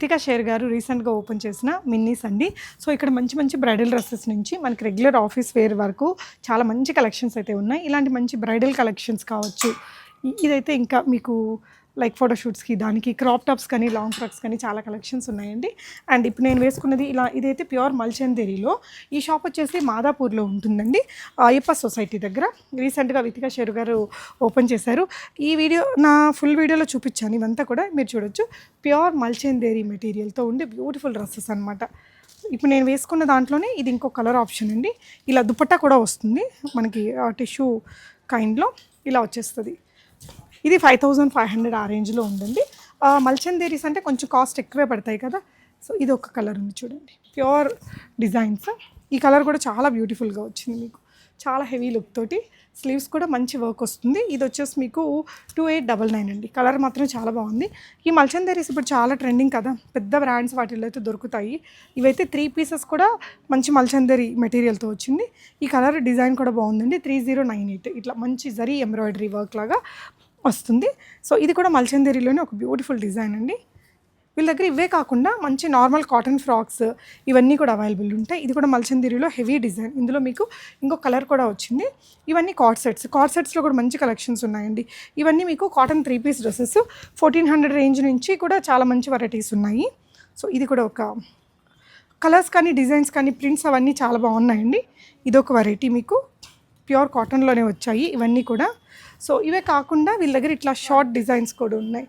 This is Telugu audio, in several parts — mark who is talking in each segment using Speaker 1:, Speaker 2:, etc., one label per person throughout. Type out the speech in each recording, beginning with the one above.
Speaker 1: వితికా షేర్ గారు రీసెంట్గా ఓపెన్ చేసిన మిన్నీస్ అండి. సో ఇక్కడ మంచి మంచి బ్రైడల్ డ్రెస్సెస్ నుంచి మనకి రెగ్యులర్ ఆఫీస్ వేర్ వరకు చాలా మంచి కలెక్షన్స్ అయితే ఉన్నాయి. ఇలాంటి మంచి బ్రైడల్ కలెక్షన్స్ కావచ్చు, ఇదైతే ఇంకా మీకు లైక్ ఫోటోషూట్స్కి దానికి క్రాప్ టాప్స్ కానీ లాంగ్ ఫ్రాక్స్ కానీ చాలా కలెక్షన్స్ ఉన్నాయండి. అండ్ ఇప్పుడు నేను వేసుకున్నది ఇదైతే ప్యూర్ మల్చందేరిలో. ఈ షాప్ వచ్చేసి మాదాపూర్లో ఉంటుందండి, అయ్యప్ప సొసైటీ దగ్గర. రీసెంట్గా వితికా షేర్ గారు ఓపెన్ చేశారు. ఈ వీడియో నా ఫుల్ వీడియోలో చూపించాను, ఇవంతా కూడా మీరు చూడొచ్చు. ప్యూర్ మల్చందేరి మెటీరియల్తో ఉండి బ్యూటిఫుల్ డ్రెస్సెస్ అనమాట. ఇప్పుడు నేను వేసుకున్న దాంట్లోనే ఇది ఇంకో కలర్ ఆప్షన్ అండి. ఇలా దుపట్టా కూడా వస్తుంది మనకి టిష్యూ కైండ్లో ఇలా వచ్చేస్తుంది. ఇది 5500 ఆ రేంజ్లో ఉందండి. మల్చందేరీస్ అంటే కొంచెం కాస్ట్ ఎక్కువే పడతాయి కదా. సో ఇది ఒక కలర్ ఉంది చూడండి, ప్యూర్ డిజైన్స్. ఈ కలర్ కూడా చాలా బ్యూటిఫుల్గా వచ్చింది మీకు, చాలా హెవీ లుక్ తోటి. స్లీవ్స్ కూడా మంచి వర్క్ వస్తుంది. ఇది వచ్చేసి మీకు 2899 అండి. కలర్ మాత్రం చాలా బాగుంది. ఈ మల్చందేరీస్ ఇప్పుడు చాలా ట్రెండింగ్ కదా, పెద్ద బ్రాండ్స్ వాటిల్లో అయితే దొరుకుతాయి. ఇవైతే 3 పీసెస్ కూడా మంచి మల్చందేరీ మెటీరియల్తో వచ్చింది. ఈ కలర్ డిజైన్ కూడా బాగుందండి. 3098 ఇట్లా మంచి జరీ ఎంబ్రాయిడరీ వర్క్ లాగా వస్తుంది. సో ఇది కూడా మల్చందేరిలోనే ఒక బ్యూటిఫుల్ డిజైన్ అండి. వీళ్ళ దగ్గర ఇవే కాకుండా మంచి నార్మల్ కాటన్ ఫ్రాక్స్ ఇవన్నీ కూడా అవైలబుల్ ఉంటాయి. ఇది కూడా మల్చందేరిలో హెవీ డిజైన్. ఇందులో మీకు ఇంకో కలర్ కూడా వచ్చింది. ఇవన్నీ కార్డ్ సెట్స్లో కూడా మంచి కలెక్షన్స్ ఉన్నాయండి. ఇవన్నీ మీకు కాటన్ 3 పీస్ డ్రెస్సెస్ 1400 రేంజ్ నుంచి కూడా చాలా మంచి వెరైటీస్ ఉన్నాయి. సో ఇది కూడా ఒక కలర్స్ కానీ డిజైన్స్ కానీ ప్రింట్స్ అవన్నీ చాలా బాగున్నాయండి. ఇదొక వెరైటీ మీకు ప్యూర్ కాటన్లోనే వచ్చాయి ఇవన్నీ కూడా. సో ఇవే కాకుండా వీళ్ళ దగ్గర ఇట్లా షార్ట్ డిజైన్స్ కూడా ఉన్నాయి,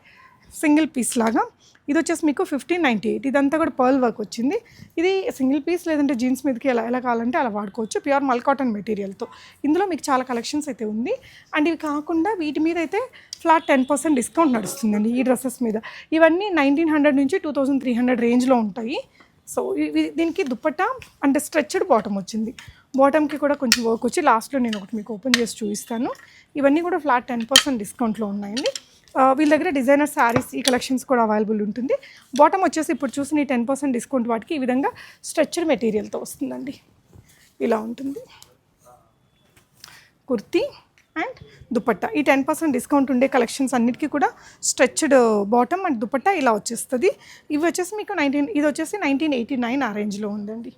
Speaker 1: సింగిల్ పీస్ లాగా. ఇది వచ్చేసి మీకు 1598. ఇదంతా కూడా పర్ల్ వర్క్ వచ్చింది. ఇది సింగిల్ పీస్ లేదంటే జీన్స్ మీదకి ఎలా కావాలంటే అలా వాడుకోవచ్చు, ప్యూర్ మల్ కాటన్ మెటీరియల్తో. ఇందులో మీకు చాలా కలెక్షన్స్ అయితే ఉంది. అండ్ ఇవి కాకుండా వీటి మీద అయితే ఫ్లాట్ 10% డిస్కౌంట్ నడుస్తుందండి ఈ డ్రెస్సెస్ మీద. ఇవన్నీ 1900 నుంచి 2300 రేంజ్లో ఉంటాయి. సో దీనికి దుపట్టా అంటే స్ట్రెచ్డ్ బాటమ్ వచ్చింది. బాటమ్కి కూడా కొంచెం వర్క్ వచ్చి లాస్ట్లో నేను ఒకటి మీకు ఓపెన్ చేసి చూపిస్తాను. ఇవన్నీ కూడా ఫ్లాట్ 10% డిస్కౌంట్లో ఉన్నాయండి. వీళ్ళ దగ్గర డిజైనర్ శారీస్ ఈ కలెక్షన్స్ కూడా అవైలబుల్ ఉంటుంది. బాటమ్ వచ్చేసి ఇప్పుడు చూసిన ఈ 10% డిస్కౌంట్ వాటికి ఈ విధంగా స్ట్రెచ్డ్ మెటీరియల్తో వస్తుందండి. ఇలా ఉంటుంది కుర్తీ అండ్ దుపట్టా. ఈ 10% డిస్కౌంట్ ఉండే కలెక్షన్స్ అన్నిటికీ కూడా స్ట్రెచ్డ్ బాటమ్ అండ్ దుపట్టా ఇలా వచ్చేస్తుంది. ఇవి వచ్చేసి మీకు ఇది వచ్చేసి 1989 ఆ రేంజ్లో ఉందండి.